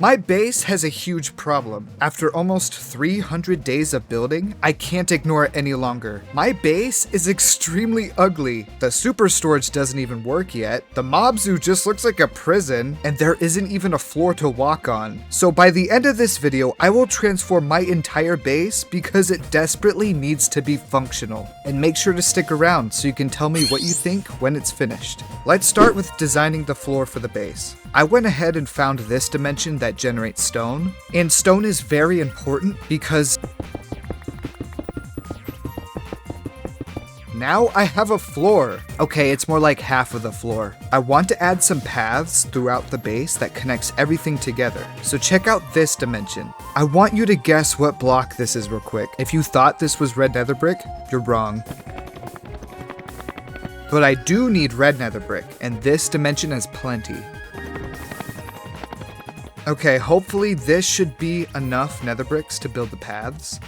My base has a huge problem. After almost 300 days of building, I can't ignore it any longer. My base is extremely ugly. The super storage doesn't even work yet. The mob zoo just looks like a prison, and there isn't even a floor to walk on. So by the end of this video, I will transform my entire base because it desperately needs to be functional. And make sure to stick around so you can tell me what you think when it's finished. Let's start with designing the floor for the base. I went ahead and found this dimension that generates stone, and stone is very important because now I have a floor. Okay, it's more like half of the floor. I want to add some paths throughout the base that connects everything together. So check out this dimension. I want you to guess what block this is real quick. If you thought this was red nether brick, you're wrong. But I do need red nether brick, and this dimension has plenty. Okay, hopefully this should be enough nether bricks to build the paths.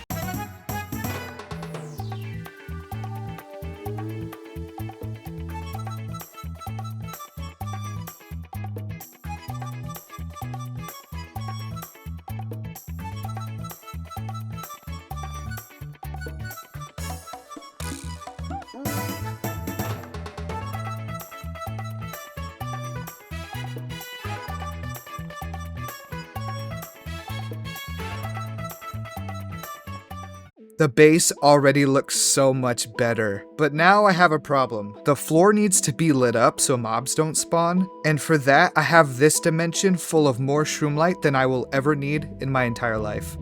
The base already looks so much better, but now I have a problem. The floor needs to be lit up so mobs don't spawn, and for that I have this dimension full of more shroomlight than I will ever need in my entire life.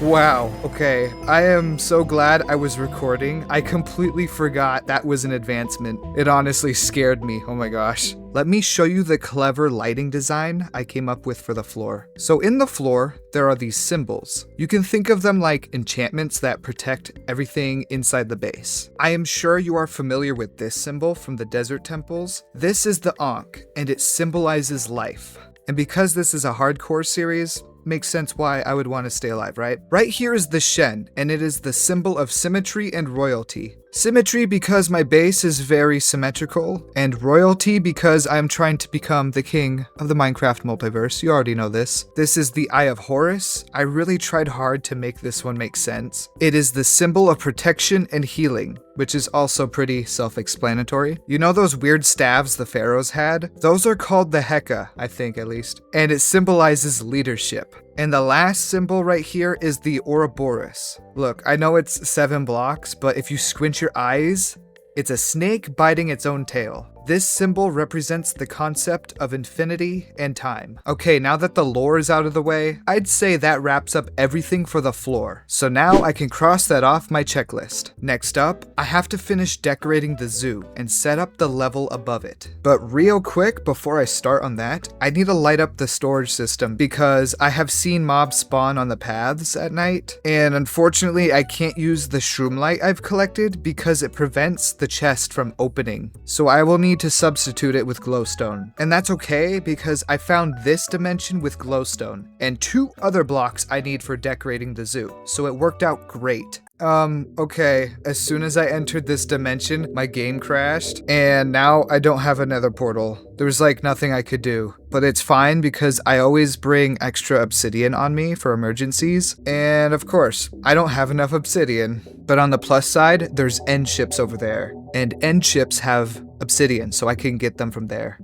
Wow, okay, I am so glad I was recording. I completely forgot that was an advancement. It honestly scared me, oh my gosh. Let me show you the clever lighting design I came up with for the floor. So in the floor, there are these symbols. You can think of them like enchantments that protect everything inside the base. I am sure you are familiar with this symbol from the desert temples. This is the Ankh, and it symbolizes life. And because this is a hardcore series, makes sense why I would want to stay alive, right? Right here is the Shen, and it is the symbol of symmetry and royalty. Symmetry because my base is very symmetrical, and royalty because I'm trying to become the king of the Minecraft Multiverse. You already know this. This is the Eye of Horus. I really tried hard to make this one make sense. It is the symbol of protection and healing, which is also pretty self-explanatory. You know those weird staves the pharaohs had? Those are called the Heka, I think at least, and it symbolizes leadership. And the last symbol right here is the Ouroboros. Look, I know it's 7 blocks, but if you squint your eyes, it's a snake biting its own tail. This symbol represents the concept of infinity and time. Okay, now that the lore is out of the way, I'd say that wraps up everything for the floor. So now I can cross that off my checklist. Next up, I have to finish decorating the zoo and set up the level above it. But real quick, before I start on that, I need to light up the storage system because I have seen mobs spawn on the paths at night, and unfortunately I can't use the shroom light I've collected because it prevents the chest from opening. So I will need to substitute it with glowstone. And that's okay because I found this dimension with glowstone and 2 other blocks I need for decorating the zoo. So it worked out great. Okay, as soon as I entered this dimension, my game crashed, and now I don't have a nether portal. There was like nothing I could do, but it's fine because I always bring extra obsidian on me for emergencies, and of course, I don't have enough obsidian. But on the plus side, there's end ships over there, and end ships have obsidian, so I can get them from there.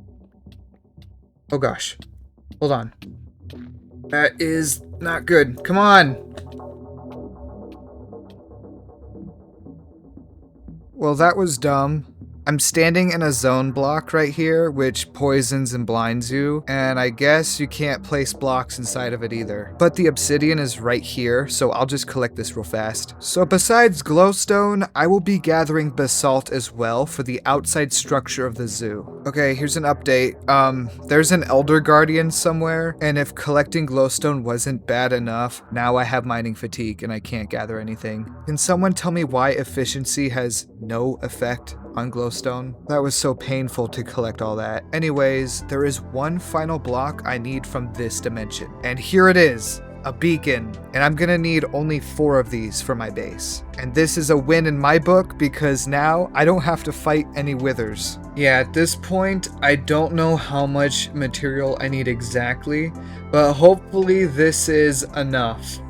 Oh gosh, hold on. That is not good, come on! Well, that was dumb. I'm standing in a zone block right here, which poisons and blinds you, and I guess you can't place blocks inside of it either. But the obsidian is right here, so I'll just collect this real fast. So besides glowstone, I will be gathering basalt as well for the outside structure of the zoo. Okay, here's an update. There's an elder guardian somewhere, and if collecting glowstone wasn't bad enough, now I have mining fatigue and I can't gather anything. Can someone tell me why efficiency has no effect on glowstone? That was so painful to collect all that. Anyways, there is one final block I need from this dimension, and here it is. A beacon, and I'm gonna need only 4 of these for my base. And this is a win in my book because now I don't have to fight any withers. Yeah, at this point, I don't know how much material I need exactly, but hopefully this is enough.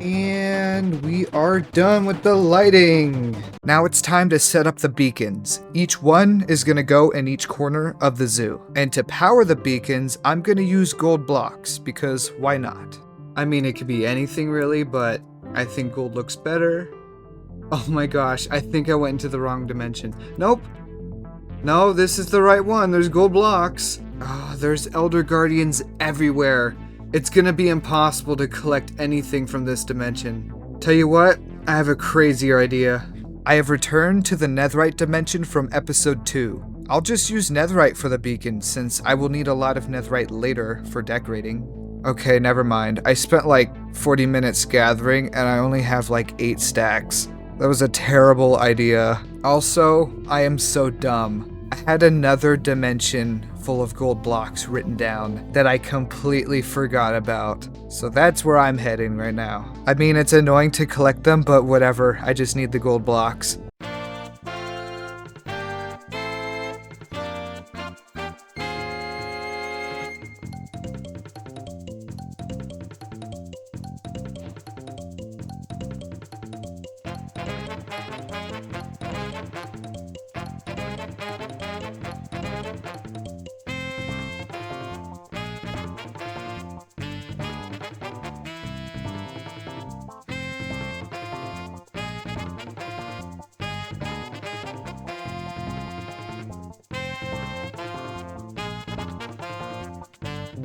And we are done with the lighting. Now it's time to set up the beacons. Each one is gonna go in each corner of the zoo. And to power the beacons, I'm gonna use gold blocks because why not? I mean, it could be anything really, but I think gold looks better. Oh my gosh, I think I went into the wrong dimension. Nope. No, this is the right one. There's gold blocks. Oh, there's Elder Guardians everywhere. It's gonna be impossible to collect anything from this dimension. Tell you what, I have a crazier idea. I have returned to the netherite dimension from episode 2. I'll just use netherite for the beacon since I will need a lot of netherite later for decorating. Okay, never mind. I spent like 40 minutes gathering and I only have like 8 stacks. That was a terrible idea. Also, I am so dumb. I had another dimension full of gold blocks written down that I completely forgot about. So that's where I'm heading right now. I mean, it's annoying to collect them, but whatever. I just need the gold blocks.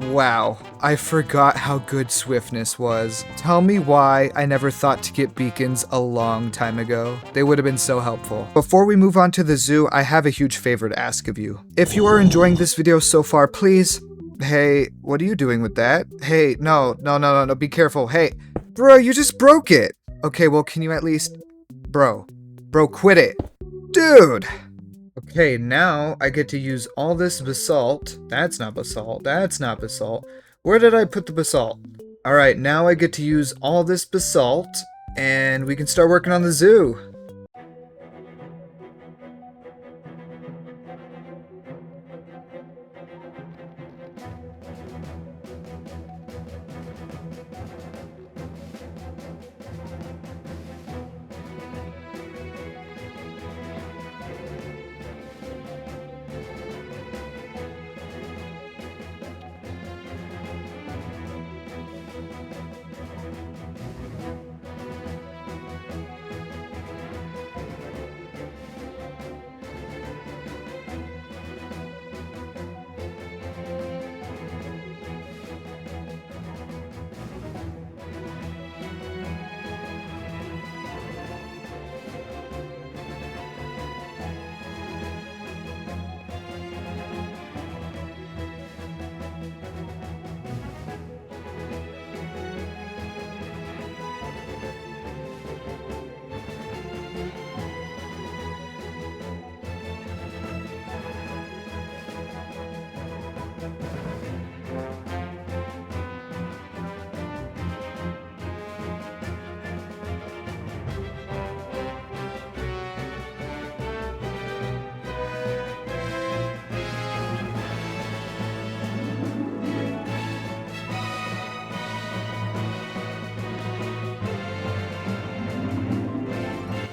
Wow, I forgot how good swiftness was. Tell me why I never thought to get beacons a long time ago. They would have been so helpful. Before we move on to the zoo, I have a huge favor to ask of you. If you are enjoying this video so far, please... Hey, what are you doing with that? Hey, no, be careful. Hey, bro, you just broke it. Okay, well, can you at least... Bro, quit it. Dude! Okay, now I get to use all this basalt. That's not basalt. That's not basalt. Where did I put the basalt? Alright, now I get to use all this basalt, and we can start working on the zoo.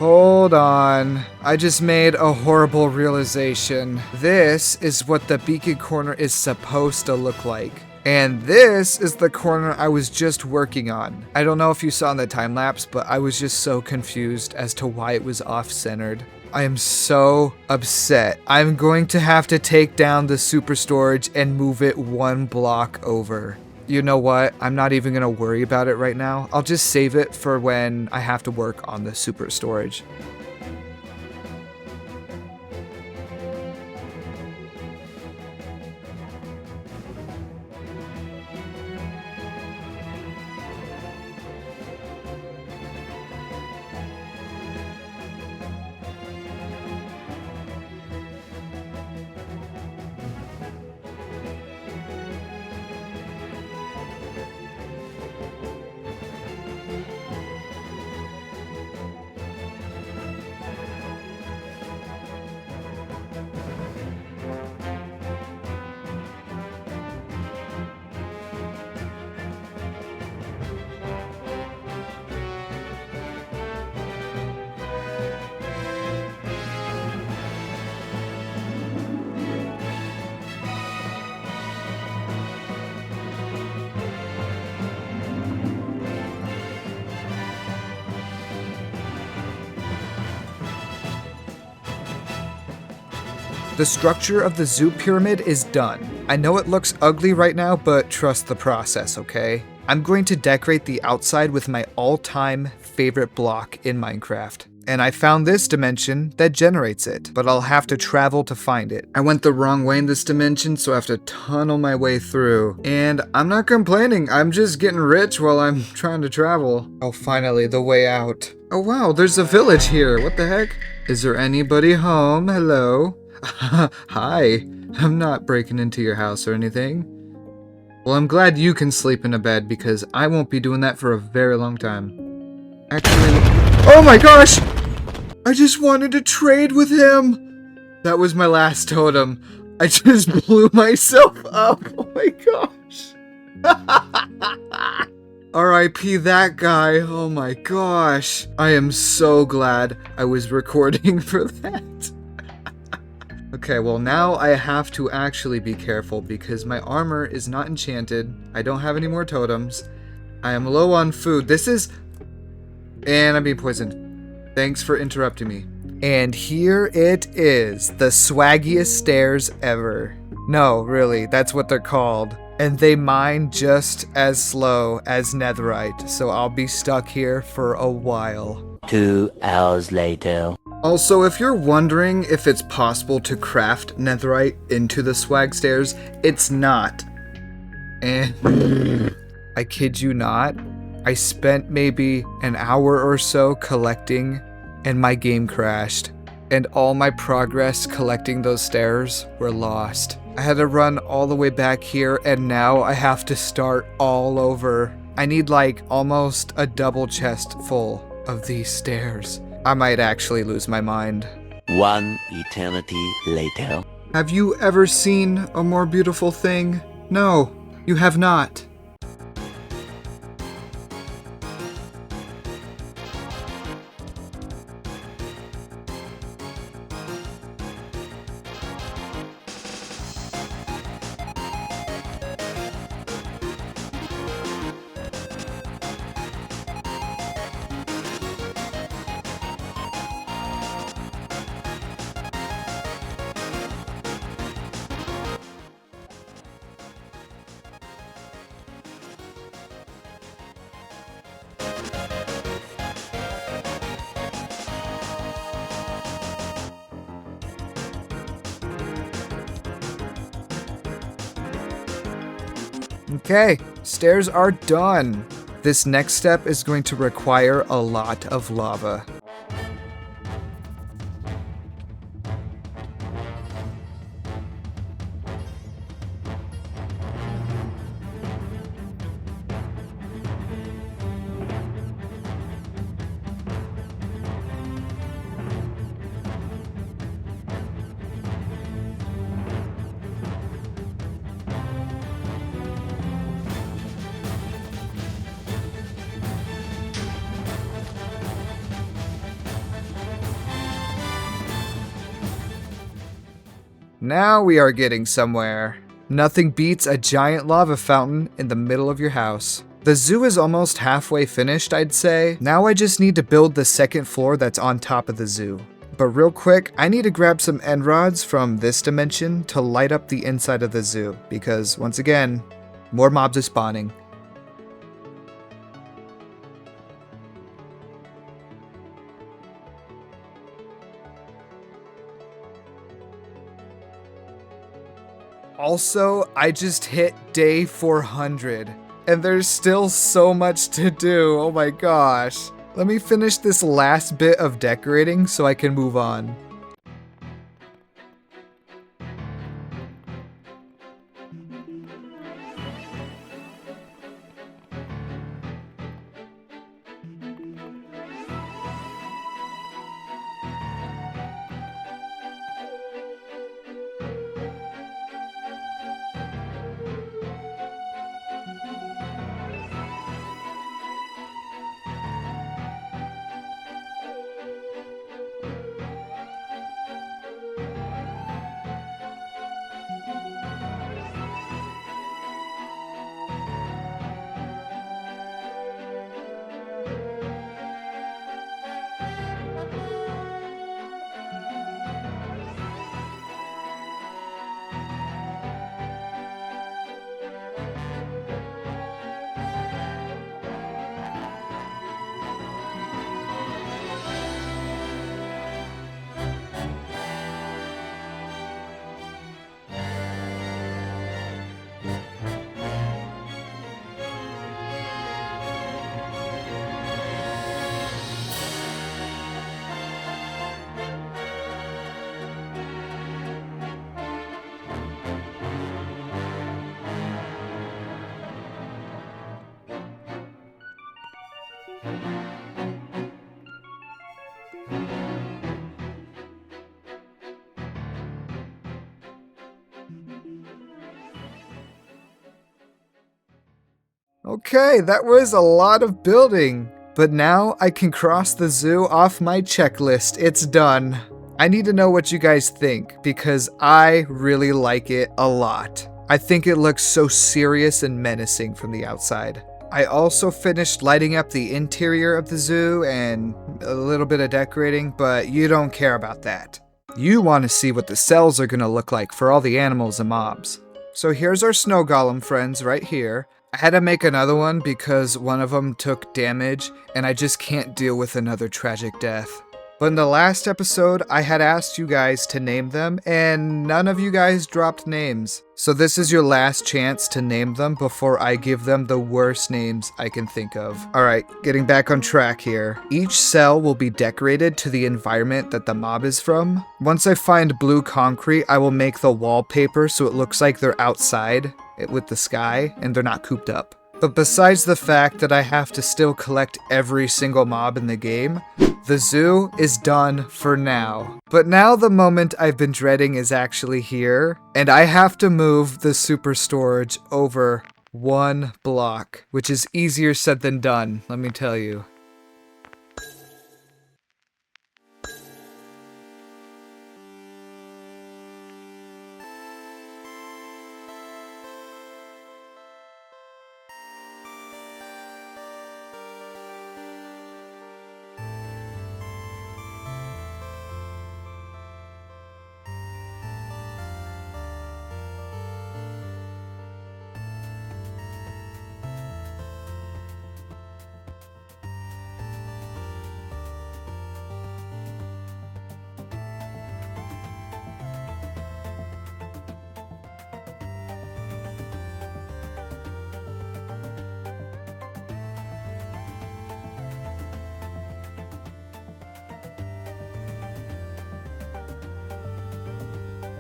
Hold on. I just made a horrible realization. This is what the beacon corner is supposed to look like. And this is the corner I was just working on. I don't know if you saw in the time lapse, but I was just so confused as to why it was off-centered. I am so upset. I'm going to have to take down the super storage and move it 1 block over. You know what? I'm not even gonna worry about it right now. I'll just save it for when I have to work on the super storage. The structure of the zoo pyramid is done. I know it looks ugly right now, but trust the process, okay? I'm going to decorate the outside with my all-time favorite block in Minecraft. And I found this dimension that generates it, but I'll have to travel to find it. I went the wrong way in this dimension, so I have to tunnel my way through. And I'm not complaining, I'm just getting rich while I'm trying to travel. Oh, finally, the way out. Oh wow, there's a village here, what the heck? Is there anybody home? Hello? Hi, I'm not breaking into your house or anything. Well, I'm glad you can sleep in a bed because I won't be doing that for a very long time. Actually, oh my gosh! I just wanted to trade with him! That was my last totem. I just blew myself up. Oh my gosh. R.I.P. that guy. Oh my gosh. I am so glad I was recording for that. Okay, well now I have to actually be careful because my armor is not enchanted. I don't have any more totems. I am low on food. And I'm being poisoned. Thanks for interrupting me. And here it is, the swaggiest stairs ever. No, really, that's what they're called. And they mine just as slow as netherite, so I'll be stuck here for a while. 2 hours later. Also, if you're wondering if it's possible to craft netherite into the swag stairs, it's not. And I kid you not, I spent maybe an hour or so collecting, and my game crashed. And all my progress collecting those stairs were lost. I had to run all the way back here, and now I have to start all over. I need like almost a double chest full of these stairs. I might actually lose my mind. 1 eternity later. Have you ever seen a more beautiful thing? No, you have not. Okay, stairs are done. This next step is going to require a lot of lava. Now we are getting somewhere. Nothing beats a giant lava fountain in the middle of your house. The zoo is almost halfway finished, I'd say. Now I just need to build the second floor that's on top of the zoo. But real quick, I need to grab some end rods from this dimension to light up the inside of the zoo, because once again, more mobs are spawning. Also, I just hit day 400, and there's still so much to do, oh my gosh. Let me finish this last bit of decorating so I can move on. Okay, that was a lot of building. But now I can cross the zoo off my checklist. It's done. I need to know what you guys think because I really like it a lot. I think it looks so serious and menacing from the outside. I also finished lighting up the interior of the zoo and a little bit of decorating, but you don't care about that. You want to see what the cells are going to look like for all the animals and mobs. So here's our snow golem friends right here. I had to make another one because one of them took damage and I just can't deal with another tragic death. But in the last episode, I had asked you guys to name them, and none of you guys dropped names. So this is your last chance to name them before I give them the worst names I can think of. Alright, getting back on track here. Each cell will be decorated to the environment that the mob is from. Once I find blue concrete, I will make the wallpaper so it looks like they're outside with the sky, and they're not cooped up. But besides the fact that I have to still collect every single mob in the game, the zoo is done for now. But now the moment I've been dreading is actually here, and I have to move the super storage over 1 block, which is easier said than done, let me tell you.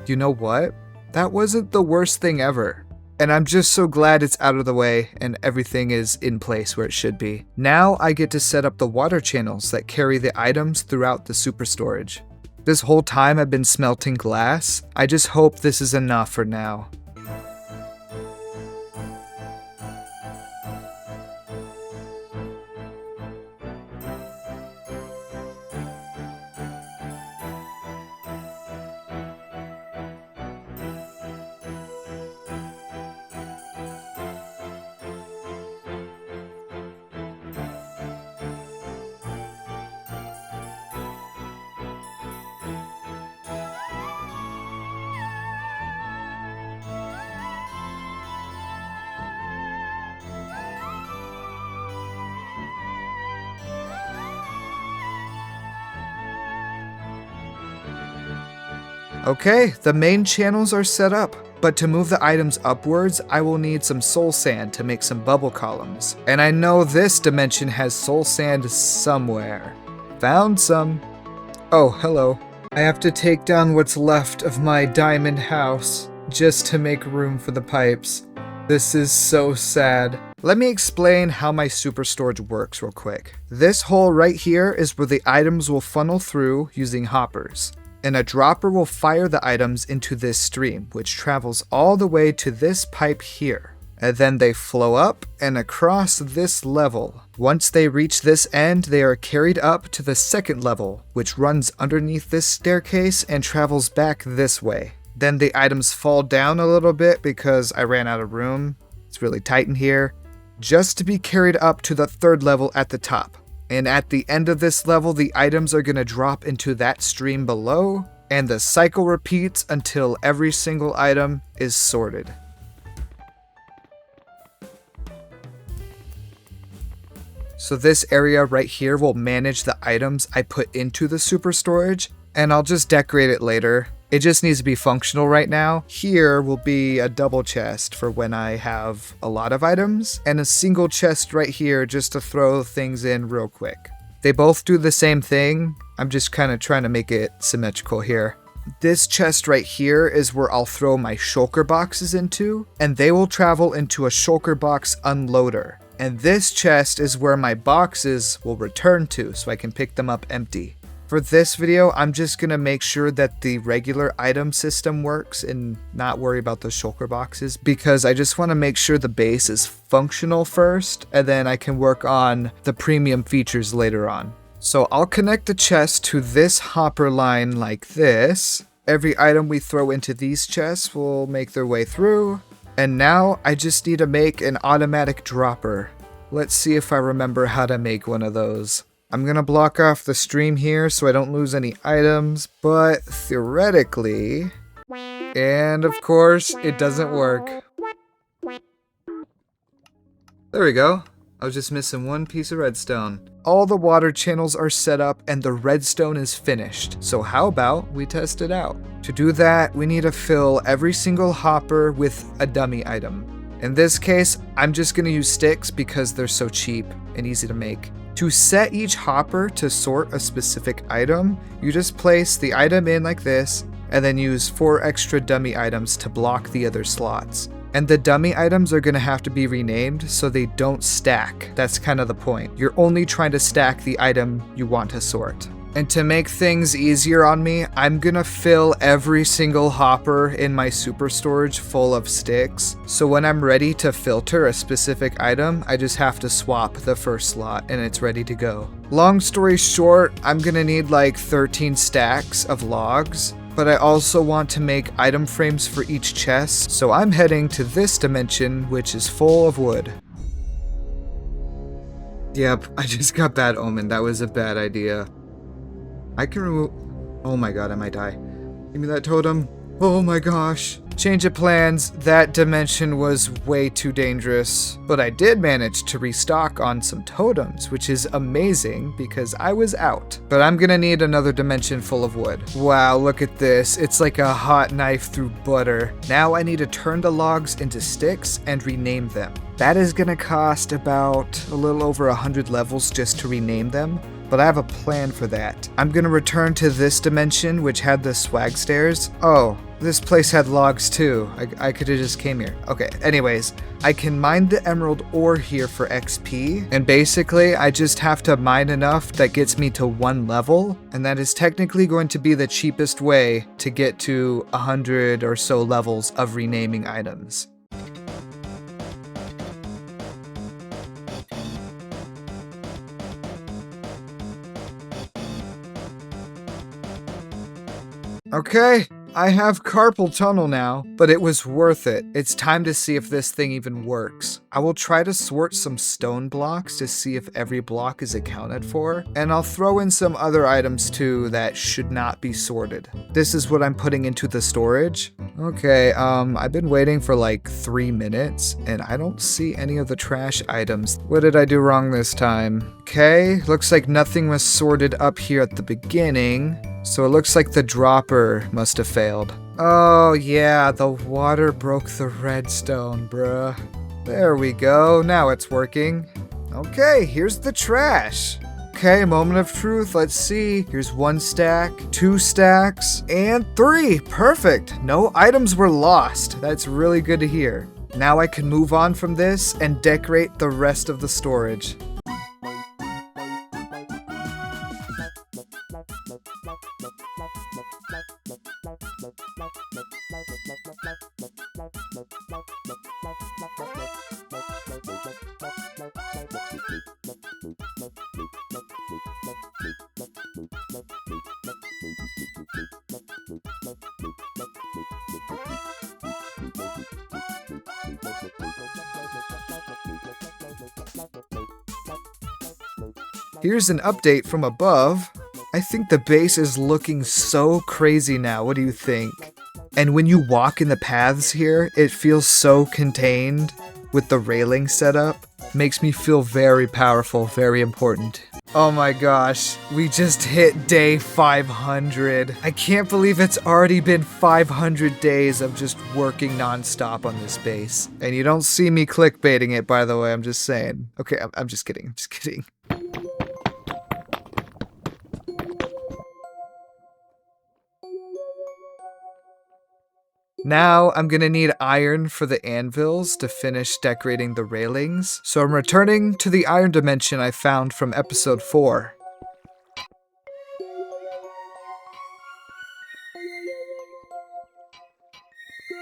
You know what? That wasn't the worst thing ever. And I'm just so glad it's out of the way and everything is in place where it should be. Now I get to set up the water channels that carry the items throughout the super storage. This whole time I've been smelting glass. I just hope this is enough for now. Okay, the main channels are set up, but to move the items upwards, I will need some soul sand to make some bubble columns. And I know this dimension has soul sand somewhere. Found some. Oh, hello. I have to take down what's left of my diamond house just to make room for the pipes. This is so sad. Let me explain how my super storage works real quick. This hole right here is where the items will funnel through using hoppers. And a dropper will fire the items into this stream, which travels all the way to this pipe here. And then they flow up and across this level. Once they reach this end, they are carried up to the second level, which runs underneath this staircase and travels back this way. Then the items fall down a little bit because I ran out of room. It's really tight in here. Just to be carried up to the third level at the top. And at the end of this level, the items are going to drop into that stream below, and the cycle repeats until every single item is sorted. So this area right here will manage the items I put into the super storage, and I'll just decorate it later. It just needs to be functional right now. Here will be a double chest for when I have a lot of items, and a single chest right here just to throw things in real quick. They both do the same thing. I'm just kind of trying to make it symmetrical here. This chest right here is where I'll throw my shulker boxes into, and they will travel into a shulker box unloader. And this chest is where my boxes will return to so I can pick them up empty. For this video, I'm just gonna make sure that the regular item system works and not worry about the shulker boxes, because I just want to make sure the base is functional first, and then I can work on the premium features later on. So I'll connect the chest to this hopper line like this. Every item we throw into these chests will make their way through. And now I just need to make an automatic dropper. Let's see if I remember how to make one of those. I'm gonna block off the stream here so I don't lose any items, but theoretically... And of course, it doesn't work. There we go. I was just missing one piece of redstone. All the water channels are set up and the redstone is finished. So how about we test it out? To do that, we need to fill every single hopper with a dummy item. In this case, I'm just gonna use sticks because they're so cheap and easy to make. To set each hopper to sort a specific item, you just place the item in like this, and then use 4 extra dummy items to block the other slots. And the dummy items are gonna have to be renamed so they don't stack. That's kind of the point. You're only trying to stack the item you want to sort. And to make things easier on me, I'm gonna fill every single hopper in my super storage full of sticks. So when I'm ready to filter a specific item, I just have to swap the first slot and it's ready to go. Long story short, I'm gonna need like 13 stacks of logs. But I also want to make item frames for each chest, so I'm heading to this dimension, which is full of wood. Yep, I just got bad omen. That was a bad idea. I can remove... Oh my god, I might die. Give me that totem. Oh my gosh. Change of plans. That dimension was way too dangerous. But I did manage to restock on some totems, which is amazing because I was out. But I'm gonna need another dimension full of wood. Wow, look at this. It's like a hot knife through butter. Now I need to turn the logs into sticks and rename them. That is gonna cost about a little over 100 levels just to rename them. But I have a plan for that. I'm gonna return to this dimension, which had the swag stairs. Oh, this place had logs too. I could have just came here. Okay, anyways, I can mine the emerald ore here for XP. And basically, I just have to mine enough that gets me to 1 level. And that is technically going to be the cheapest way to get to 100 or so levels of renaming items. Okay, I have carpal tunnel now, but it was worth it. It's time to see if this thing even works. I will try to sort some stone blocks to see if every block is accounted for, and I'll throw in some other items too that should not be sorted. This is what I'm putting into the storage. Okay, I've been waiting for like 3 minutes, and I don't see any of the trash items. What did I do wrong this time? Okay, looks like nothing was sorted up here at the beginning. So it looks like the dropper must have failed. Oh yeah, the water broke the redstone, bruh. There we go, now it's working. Okay, here's the trash. Okay, moment of truth, let's see. Here's 1 stack, 2 stacks, and 3. Perfect, no items were lost. That's really good to hear. Now I can move on from this and decorate the rest of the storage. Here's an update from above. I think the base is looking so crazy now. What do you think? And when you walk in the paths here, it feels so contained with the railing set up. Makes me feel very powerful, very important. Oh my gosh, we just hit day 500. I can't believe it's already been 500 days of just working nonstop on this base. And you don't see me clickbaiting it, by the way, I'm just saying. Okay, I'm just kidding, I'm just kidding. Now I'm gonna need iron for the anvils to finish decorating the railings, so I'm returning to the iron dimension I found from episode 4. The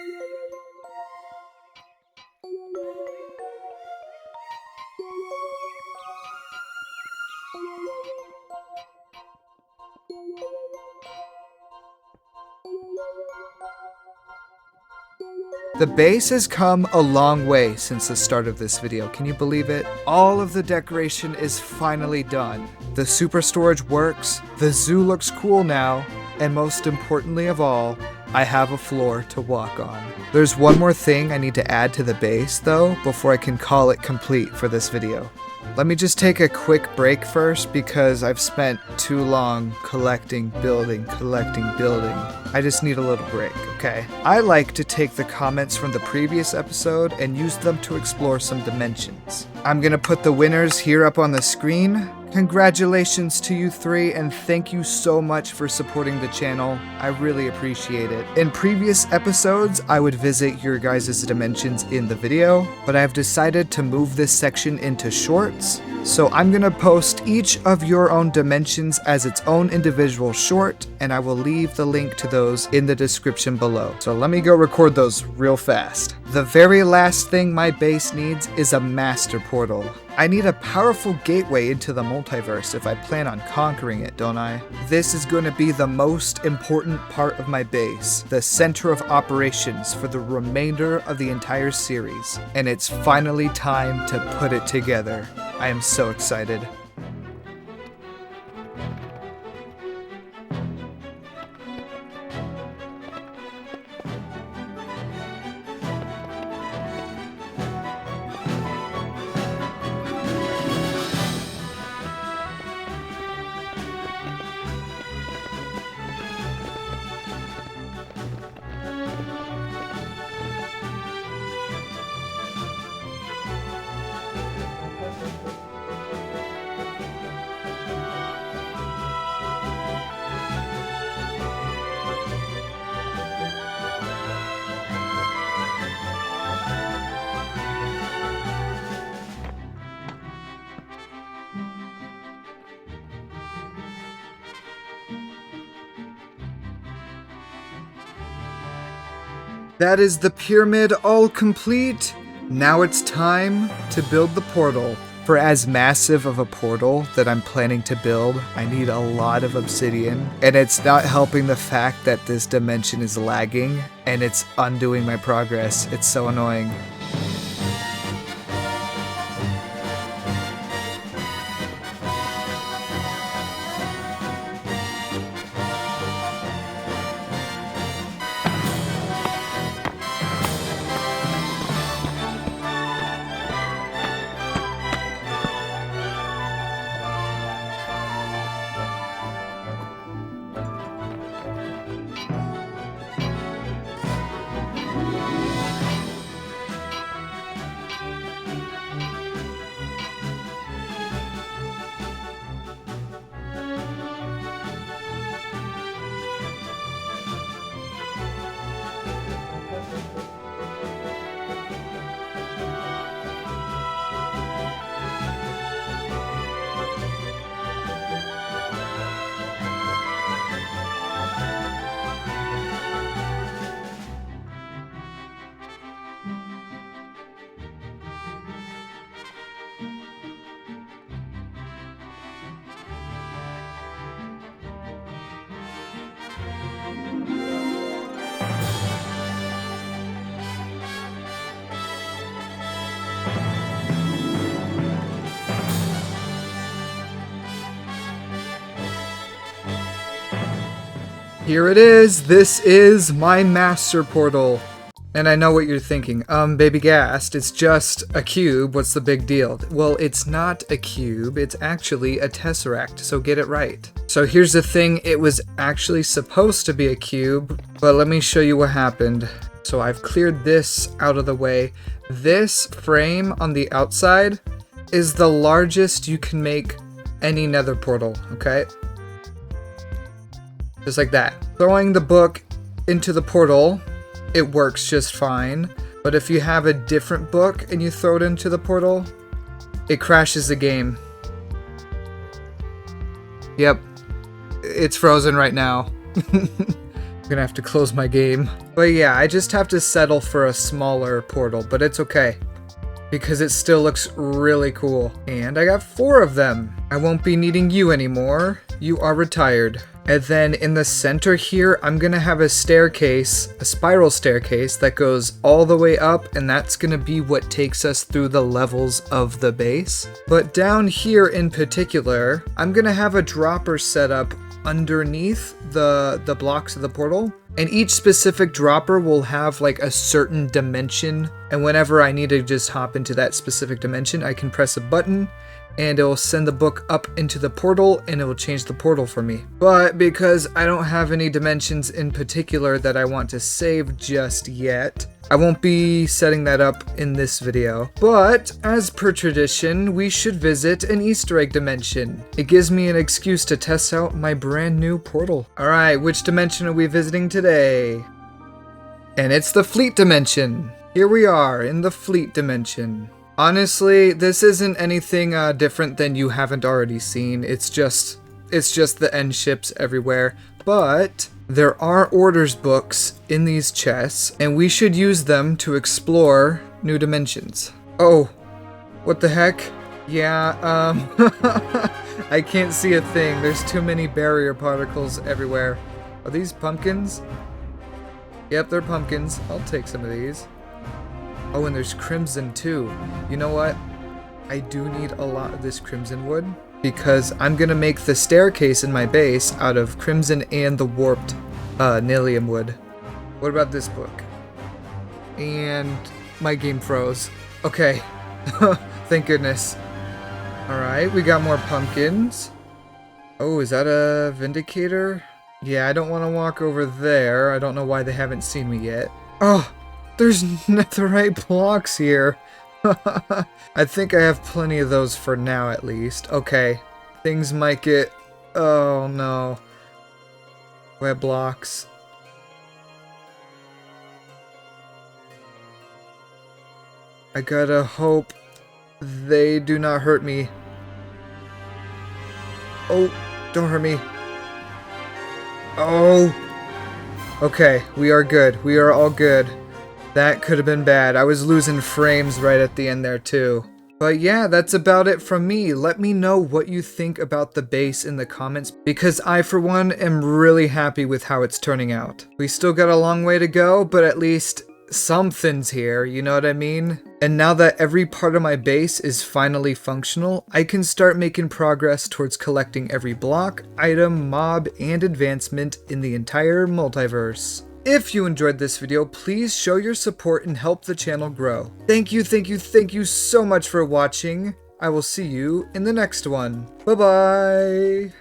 base has come a long way since the start of this video, can you believe it? All of the decoration is finally done. The super storage works, the zoo looks cool now, and most importantly of all, I have a floor to walk on. There's one more thing I need to add to the base though, before I can call it complete for this video. Let me just take a quick break first because I've spent too long collecting, building. I just need a little break, okay? I like to take the comments from the previous episode and use them to explore some dimensions. I'm gonna put the winners here up on the screen. Congratulations to you three, and thank you so much for supporting the channel. I really appreciate it. In previous episodes, I would visit your guys' dimensions in the video, but I've decided to move this section into shorts. So I'm gonna post each of your own dimensions as its own individual short, and I will leave the link to those in the description below. So let me go record those real fast. The very last thing my base needs is a master portal. I need a powerful gateway into the multiverse if I plan on conquering it, don't I? This is going to be the most important part of my base, the center of operations for the remainder of the entire series, and it's finally time to put it together. I am so excited. That is the pyramid all complete. Now it's time to build the portal. For as massive of a portal that I'm planning to build, I need a lot of obsidian, and it's not helping the fact that this dimension is lagging and it's undoing my progress. It's so annoying. Here it is. This is my master portal. And I know what you're thinking. BabyGhast, it's just a cube. What's the big deal? Well, it's not a cube. It's actually a tesseract, so get it right. So here's the thing. It was actually supposed to be a cube, but let me show you what happened. So I've cleared this out of the way. This frame on the outside is the largest you can make any nether portal, okay? Just like that. Throwing the book into the portal, it works just fine. But if you have a different book and you throw it into the portal, it crashes the game. Yep. It's frozen right now. I'm gonna have to close my game. But yeah, I just have to settle for a smaller portal, but it's okay, because it still looks really cool. And I got 4 of them. I won't be needing you anymore. You are retired. And then in the center here, I'm gonna have a staircase, a spiral staircase that goes all the way up, and that's gonna be what takes us through the levels of the base. But down here in particular, I'm gonna have a dropper set up underneath the blocks of the portal. And each specific dropper will have like a certain dimension, and whenever I need to just hop into that specific dimension, I can press a button and it will send the book up into the portal and it will change the portal for me. But because I don't have any dimensions in particular that I want to save just yet, I won't be setting that up in this video. But as per tradition, we should visit an Easter egg dimension. It gives me an excuse to test out my brand new portal. Alright, which dimension are we visiting today? And it's the Fleet dimension. Here we are in the Fleet dimension. Honestly, this isn't anything different than you haven't already seen. It's just the end ships everywhere. But there are orders books in these chests, and we should use them to explore new dimensions. Oh, what the heck? Yeah, I can't see a thing. There's too many barrier particles everywhere. Are these pumpkins? Yep, they're pumpkins. I'll take some of these. Oh, and there's crimson too. You know what? I do need a lot of this crimson wood, because I'm gonna make the staircase in my base out of crimson and the warped nylium wood. What about this book? And my game froze. Okay. Thank goodness. Alright, we got more pumpkins. Oh, is that a Vindicator? Yeah, I don't want to walk over there. I don't know why they haven't seen me yet. Oh! There's netherite blocks here. I think I have plenty of those for now, at least. Okay. Things might get... Oh, no. Web blocks. I gotta hope they do not hurt me. Oh, don't hurt me. Oh. Okay, we are good. We are all good. That could have been bad. I was losing frames right at the end there too. But yeah, that's about it from me. Let me know what you think about the base in the comments, because I, for one, am really happy with how it's turning out. We still got a long way to go, but at least something's here, you know what I mean? And now that every part of my base is finally functional, I can start making progress towards collecting every block, item, mob, and advancement in the entire multiverse. If you enjoyed this video, please show your support and help the channel grow. Thank you so much for watching. I will see you in the next one. Bye-bye!